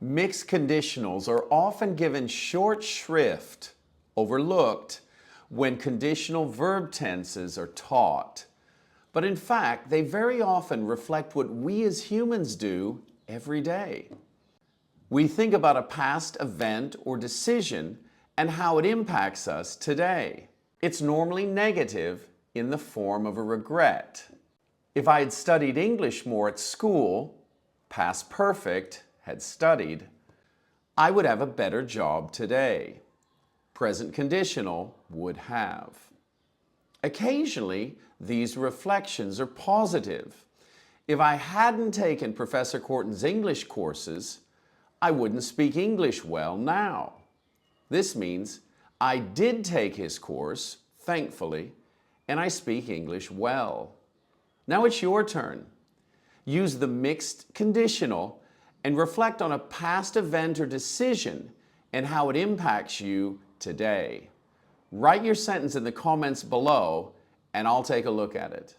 Mixed conditionals are often given short shrift, overlooked, when conditional verb tenses are taught. But in fact, they very often reflect what we as humans do every day. We think about a past event or decision and how it impacts us today. It's normally negative in the form of a regret. If I had studied English more at school, past perfect, had studied, I would have a better job today. Present conditional would have. Occasionally, these reflections are positive. If I hadn't taken Professor Corton's English courses, I wouldn't speak English well now. This means I did take his course, thankfully, and I speak English well. Now it's your turn. Use the mixed conditional and reflect on a past event or decision and how it impacts you today. Write your sentence in the comments below and I'll take a look at it.